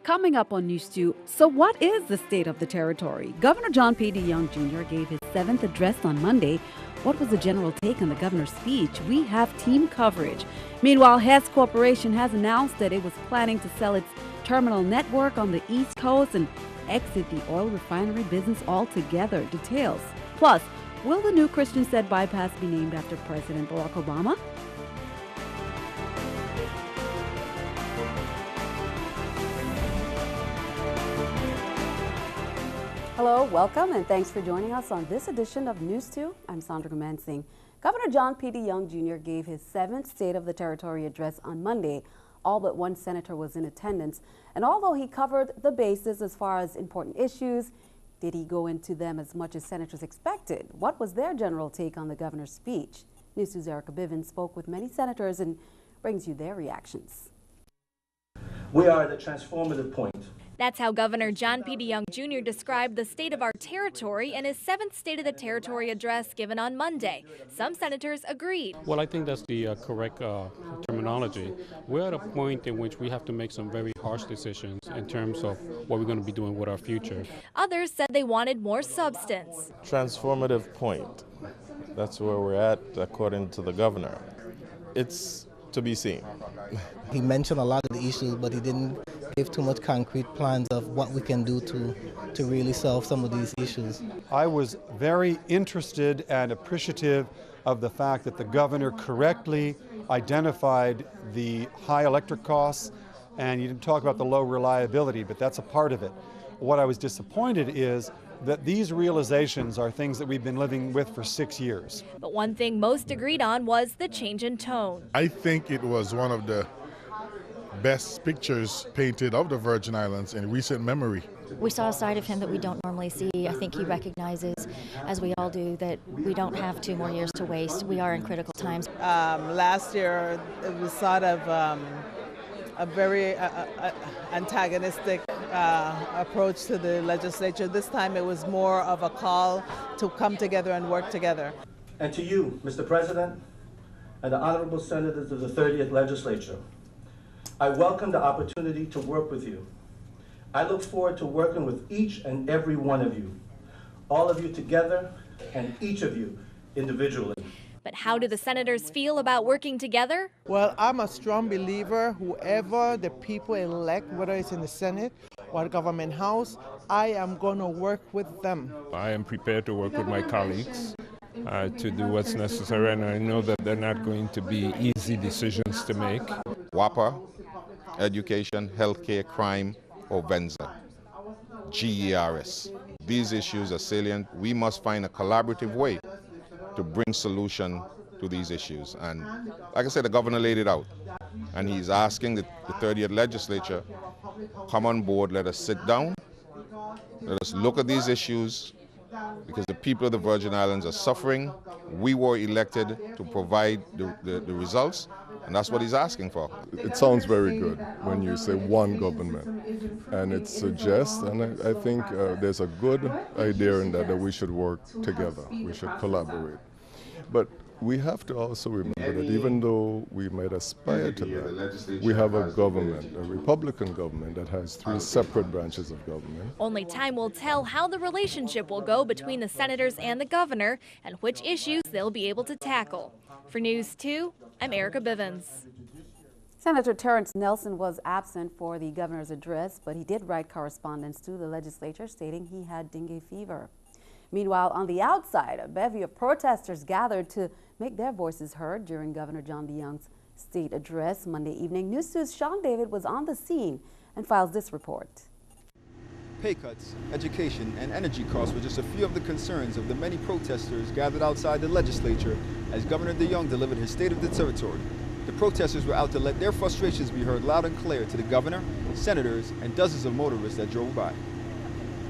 Coming up on News 2, so what is the state of the territory? Governor John P. Dejongh Jr. gave his 7th address on Monday. What was the general take on the governor's speech? We have team coverage. Meanwhile, Hess Corporation has announced that it was planning to sell its terminal network on the East Coast and exit the oil refinery business altogether. Details. Plus, will the new Christian said bypass be named after President Barack Obama? Hello, welcome, and thanks for joining us on this edition of News 2. I'm Sandra Gomansing. Governor John P. Dejongh Jr. gave his 7th State of the Territory address on Monday. All but one senator was in attendance. And although he covered the bases as far as important issues, did he go into them as much as senators expected? What was their general take on the governor's speech? News 2's Erica Bivens spoke with many senators and brings you their reactions. We are at a transformative point. That's how Governor John P. Dejongh Jr. described the state of our territory in his 7th State of the Territory address given on Monday. Some senators agreed. Well, I think that's the correct terminology. We're at a point in which we have to make some very harsh decisions in terms of what we're going to be doing with our future. Others said they wanted more substance. Transformative point. That's where we're at, according to the governor. It's to be seen. He mentioned a lot of the issues, but he didn't give too much concrete plans of what we can do to really solve some of these issues. I was very interested and appreciative of the fact that the governor correctly identified the high electric costs, and you didn't talk about the low reliability, but that's a part of it. What I was disappointed is that these realizations are things that we've been living with for 6 years. But one thing most agreed on was the change in tone. I think it was one of the best pictures painted of the Virgin Islands in recent memory. We saw a side of him that we don't normally see. I think he recognizes, as we all do, that we don't have 2 more years to waste. We are in critical times. Last year, it was sort of a very antagonistic approach to the legislature. This time it was more of a call to come together and work together. And to you, Mr. President, and the honorable senators of the 30th Legislature, I welcome the opportunity to work with you. I look forward to working with each and every one of you, all of you together and each of you individually. But how do the senators feel about working together? Well, I'm a strong believer whoever the people elect, whether it's in the Senate or the government house, I am going to work with them. I am prepared to work with my colleagues to do what's necessary, and I know that they're not going to be easy decisions to make. WAPA, education, healthcare, crime, or VENZA, GERS. These issues are salient. We must find a collaborative way to bring solution to these issues. And like I said, the governor laid it out. And he's asking the 30th Legislature, come on board, let us sit down, let us look at these issues, because the people of the Virgin Islands are suffering. We were elected to provide the results, and that's what he's asking for. It sounds very good when you say one government, and it suggests, and I think there's a good idea in that we should work together, we should collaborate. But we have to also remember that even though we might aspire to that, we have a government, a Republican government that has 3 separate branches of government. Only time will tell how the relationship will go between the senators and the governor and which issues they'll be able to tackle. For News 2, I'm Erica Bivens. Senator Terrence Nelson was absent for the governor's address, but he did write correspondence to the legislature stating he had dengue fever. Meanwhile, on the outside, a bevy of protesters gathered to make their voices heard during Governor John Dejongh's state address Monday evening. News 2's Sean David was on the scene and files this report. Pay cuts, education, and energy costs were just a few of the concerns of the many protesters gathered outside the legislature as Governor Dejongh delivered his State of the Territory. The protesters were out to let their frustrations be heard loud and clear to the governor, senators, and dozens of motorists that drove by.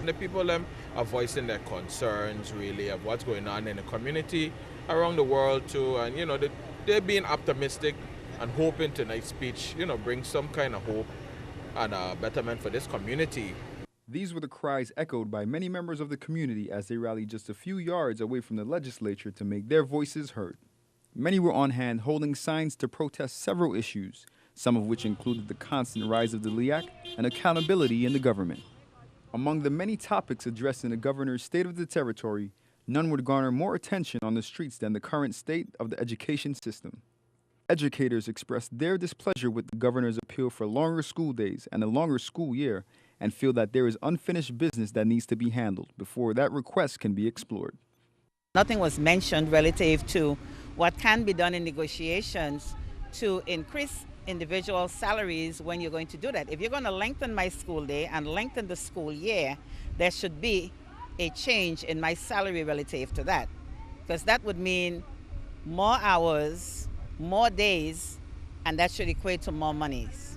The people are voicing their concerns really of what's going on in the community around the world too, and they're being optimistic and hoping tonight's speech bring some kind of hope and a betterment for this community. These were the cries echoed by many members of the community as they rallied just a few yards away from the legislature to make their voices heard. Many were on hand holding signs to protest several issues, some of which included the constant rise of the LEAC and accountability in the government. Among the many topics addressed in the governor's State of the Territory, none would garner more attention on the streets than the current state of the education system. Educators expressed their displeasure with the governor's appeal for longer school days and a longer school year and feel that there is unfinished business that needs to be handled before that request can be explored. Nothing was mentioned relative to what can be done in negotiations to increase individual salaries when you're going to do that. If you're going to lengthen my school day and lengthen the school year, there should be a change in my salary relative to that, because that would mean more hours, more days, and that should equate to more monies.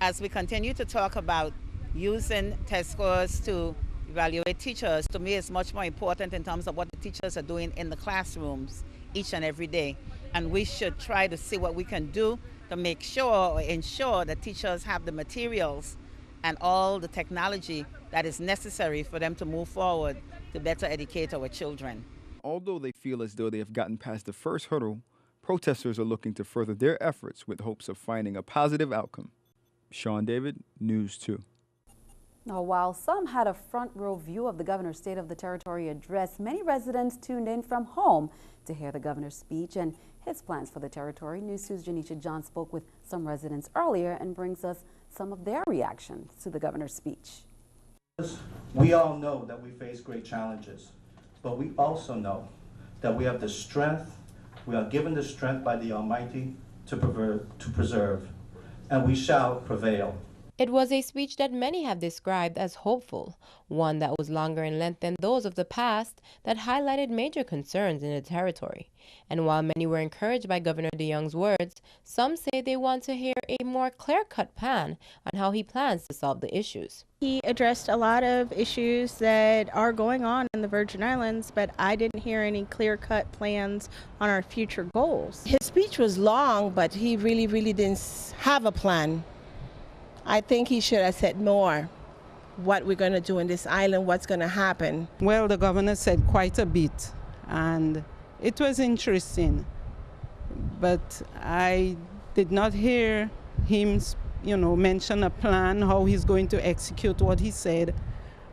As we continue to talk about using test scores to evaluate teachers, to me it's much more important in terms of what the teachers are doing in the classrooms each and every day. And we should try to see what we can do to make sure or ensure that teachers have the materials and all the technology that is necessary for them to move forward to better educate our children. Although they feel as though they have gotten past the first hurdle, protesters are looking to further their efforts with hopes of finding a positive outcome. Sean David, News 2. Now, while some had a front row view of the governor's State of the Territory address, many residents tuned in from home to hear the governor's speech and his plans for the territory. News 2's Jan spoke with some residents earlier and brings us some of their reactions to the governor's speech. We all know that we face great challenges, but we also know that we have the strength, we are given the strength by the Almighty to preserve, and we shall prevail. It was a speech that many have described as hopeful, one that was longer in length than those of the past that highlighted major concerns in the territory. And while many were encouraged by Governor Dejongh's words, some say they want to hear a more clear-cut plan on how he plans to solve the issues. He addressed a lot of issues that are going on in the Virgin Islands, but I didn't hear any clear-cut plans on our future goals. His speech was long, but he really didn't have a plan. I think he should have said more what we're going to do in this island, what's going to happen. Well, the governor said quite a bit, and it was interesting, but I did not hear him, mention a plan, how he's going to execute what he said.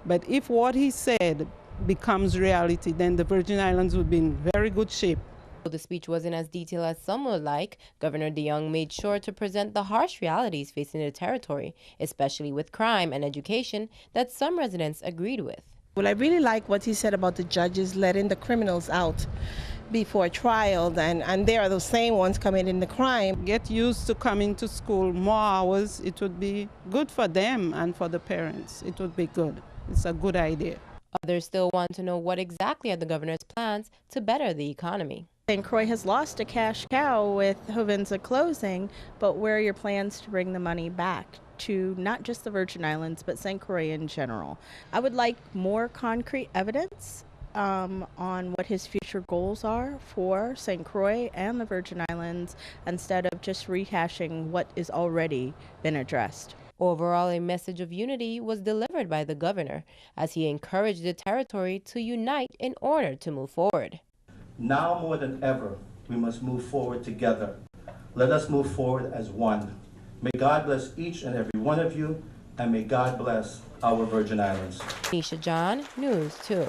But if what he said becomes reality, then the Virgin Islands would be in very good shape. Though the speech wasn't as detailed as some would like, Governor Dejongh made sure to present the harsh realities facing the territory, especially with crime and education, that some residents agreed with. Well, I really like what he said about the judges letting the criminals out before trial, and they are the same ones committing the crime. Get used to coming to school more hours. It would be good for them and for the parents. It would be good. It's a good idea. Others still want to know what exactly are the governor's plans to better the economy. St. Croix has lost a cash cow with Hovensa closing, but where are your plans to bring the money back to not just the Virgin Islands, but St. Croix in general? I would like more concrete evidence on what his future goals are for St. Croix and the Virgin Islands, instead of just rehashing what is already been addressed. Overall, a message of unity was delivered by the governor as he encouraged the territory to unite in order to move forward. Now more than ever, we must move forward together. Let us move forward as one. May God bless each and every one of you, and may God bless our Virgin Islands. Jan, News 2.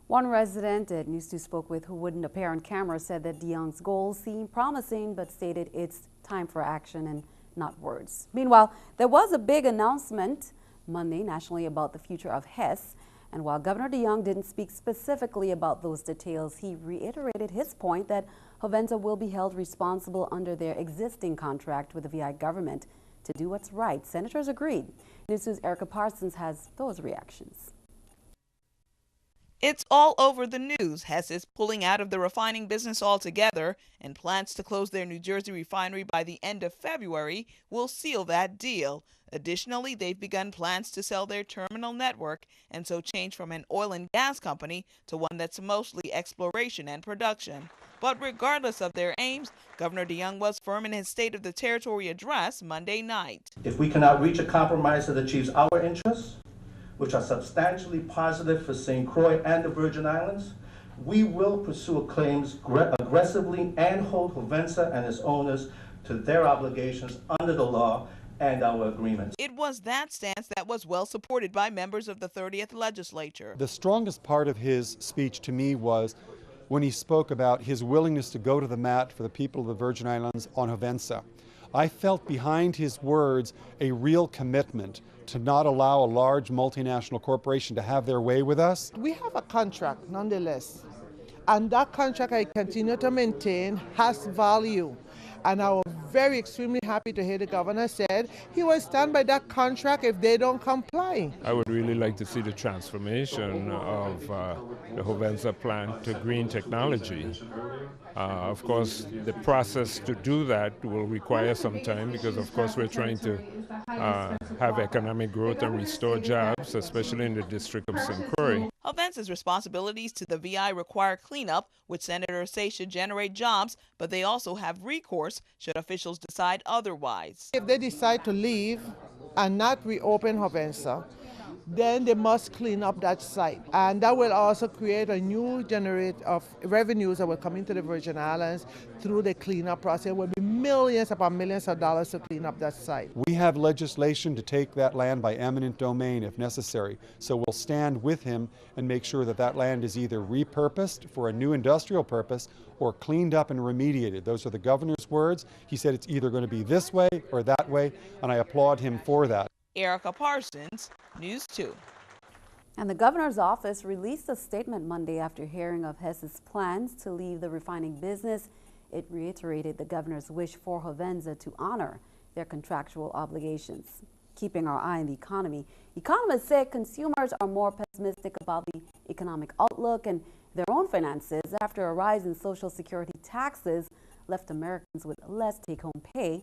One resident that News 2 spoke with who wouldn't appear on camera said that Dejongh's goals seem promising, but stated it's time for action and not words. Meanwhile, there was a big announcement Monday nationally about the future of Hess. And while Governor Dejongh didn't speak specifically about those details, he reiterated his point that Hovensa will be held responsible under their existing contract with the VI government to do what's right. Senators agreed. News 2's Erica Parsons has those reactions. It's all over the news. Hess is pulling out of the refining business altogether, and plans to close their New Jersey refinery by the end of February will seal that deal. Additionally, they've begun plans to sell their terminal network and so change from an oil and gas company to one that's mostly exploration and production. But regardless of their aims, Governor Dejongh was firm in his State of the Territory address Monday night. If we cannot reach a compromise that achieves our interests, which are substantially positive for St. Croix and the Virgin Islands, we will pursue claims aggressively and hold Hovensa and its owners to their obligations under the law and our agreements. It was that stance that was well supported by members of the 30th legislature. The strongest part of his speech to me was when he spoke about his willingness to go to the mat for the people of the Virgin Islands on Hovensa. I felt behind his words a real commitment to not allow a large multinational corporation to have their way with us. We have a contract nonetheless, and that contract I continue to maintain has value. And I was very extremely happy to hear the governor said he will stand by that contract if they don't comply. I would really like to see the transformation of the Hovensa plant to green technology. Of course, the process to do that will require some time because, of course, we're trying to have economic growth and restore jobs, especially in the district of St. Croix. Hovensa's responsibilities to the VI require cleanup, which senators say should generate jobs, but they also have recourse should officials decide otherwise. If they decide to leave and not reopen Hovensa, then they must clean up that site. And that will also create a new generate of revenues that will come into the Virgin Islands through the cleanup process. It will be millions upon millions of dollars to clean up that site. We have legislation to take that land by eminent domain if necessary. So we'll stand with him and make sure that that land is either repurposed for a new industrial purpose or cleaned up and remediated. Those are the governor's words. He said it's either going to be this way or that way, and I applaud him for that. Erica Parsons, News 2. And the governor's office released a statement Monday after hearing of Hess's plans to leave the refining business. It reiterated the governor's wish for Hovensa to honor their contractual obligations. Keeping our eye on the economy, economists say consumers are more pessimistic about the economic outlook and their own finances after a rise in Social Security taxes left Americans with less take-home pay.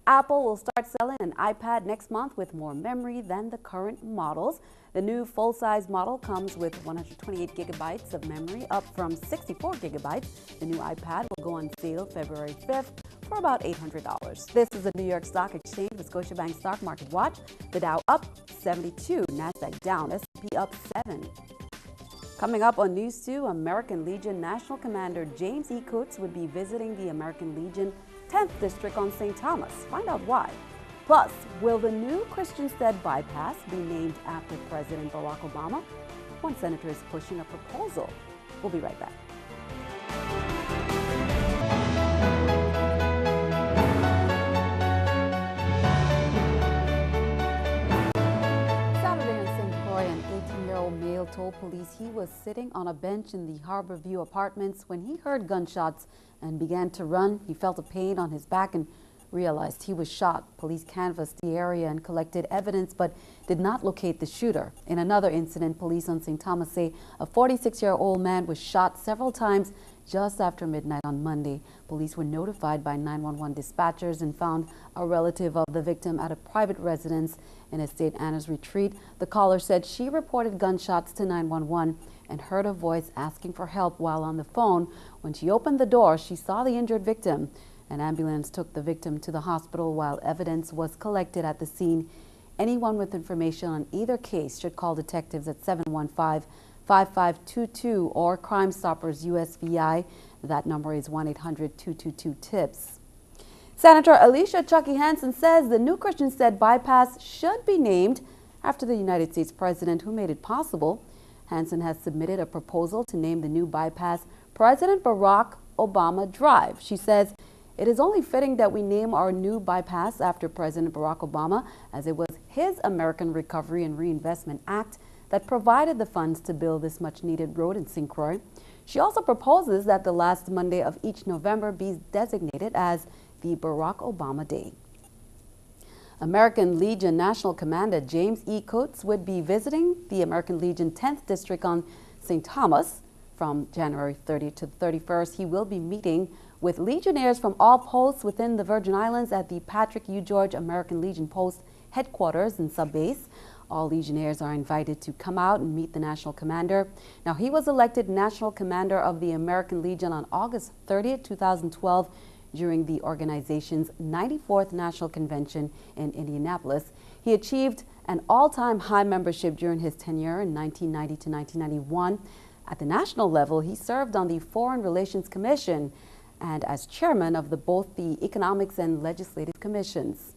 Apple will start selling an iPad next month with more memory than the current models. The new full-size model comes with 128 gigabytes of memory, up from 64 gigabytes. The new iPad will go on sale February 5th for about $800. This is the New York Stock Exchange with Scotiabank Stock Market Watch. The Dow up 72, NASDAQ down, S&P up 7. Coming up on News 2, American Legion National Commander James E. Coates would be visiting the American Legion 10th District on St. Thomas. Find out why. Plus, will the new Christiansted bypass be named after President Barack Obama? One senator is pushing a proposal. We'll be right back. Saturday in St. Croix, an 18-year-old male told police he was sitting on a bench in the Harborview Apartments when he heard gunshots and began to run. He felt a pain on his back and realized he was shot. Police canvassed the area and collected evidence but did not locate the shooter. In another incident, police on St. Thomas say a 46-year-old man was shot several times just after midnight on Monday. Police were notified by 911 dispatchers and found a relative of the victim at a private residence in Estate Anna's Retreat. The caller said she reported gunshots to 911 and heard a voice asking for help while on the phone. When she opened the door, she saw the injured victim. An ambulance took the victim to the hospital while evidence was collected at the scene. Anyone with information on either case should call detectives at 715-5522 or Crime Stoppers USVI. That number is 1-800-222-TIPS. Senator Alicia Chucky Hansen says the new Christiansted bypass should be named after the United States president who made it possible. Hansen has submitted a proposal to name the new bypass President Barack Obama Drive. She says it is only fitting that we name our new bypass after President Barack Obama, as it was his American Recovery and Reinvestment Act that provided the funds to build this much-needed road in St. Croix. She also proposes that the last Monday of each November be designated as the Barack Obama Day. American Legion National Commander James E. Coates would be visiting the American Legion 10th District on St. Thomas from January 30th to 31st. He will be meeting with Legionnaires from all posts within the Virgin Islands at the Patrick U. George American Legion Post headquarters and subbase. All Legionnaires are invited to come out and meet the National Commander. Now, he was elected National Commander of the American Legion on August 30th, 2012, during the organization's 94th National Convention in Indianapolis. He achieved an all-time high membership during his tenure in 1990 to 1991. At the national level, he served on the Foreign Relations Commission and as chairman of both the Economics and Legislative Commissions.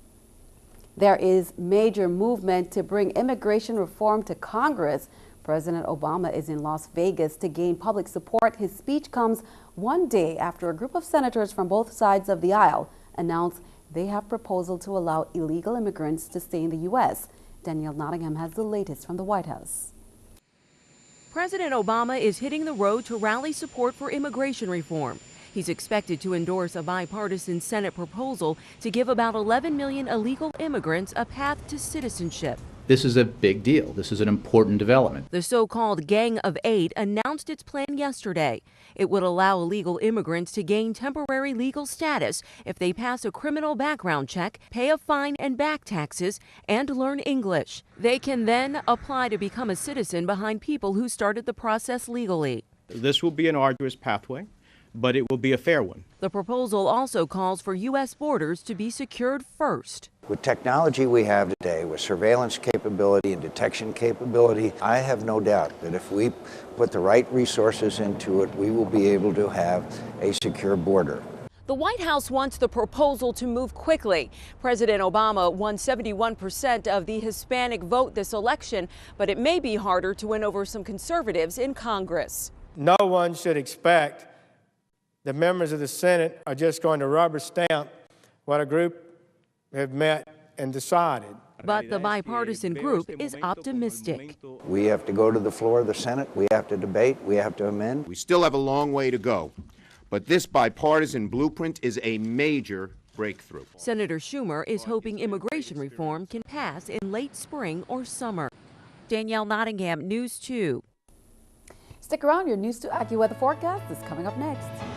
There is major movement to bring immigration reform to Congress. President Obama is in Las Vegas to gain public support. His speech comes one day after a group of senators from both sides of the aisle announced they have proposal to allow illegal immigrants to stay in the U.S. Danielle Nottingham has the latest from the White House. President Obama is hitting the road to rally support for immigration reform. He's expected to endorse a bipartisan Senate proposal to give about 11 million illegal immigrants a path to citizenship. This is a big deal. This is an important development. The so-called Gang of Eight announced its plan yesterday. It would allow illegal immigrants to gain temporary legal status if they pass a criminal background check, pay a fine and back taxes, and learn English. They can then apply to become a citizen behind people who started the process legally. This will be an arduous pathway, but it will be a fair one. The proposal also calls for U.S. borders to be secured first. With technology we have today, with surveillance capability and detection capability, I have no doubt that if we put the right resources into it, we will be able to have a secure border. The White House wants the proposal to move quickly. President Obama won 71% of the Hispanic vote this election, but it may be harder to win over some conservatives in Congress. No one should expect the members of the Senate are just going to rubber stamp what a group have met and decided. But the bipartisan group is optimistic. We have to go to the floor of the Senate, we have to debate, we have to amend. We still have a long way to go, but this bipartisan blueprint is a major breakthrough. Senator Schumer is hoping immigration reform can pass in late spring or summer. Danielle Nottingham, News 2. Stick around, your News 2 AccuWeather forecast is coming up next.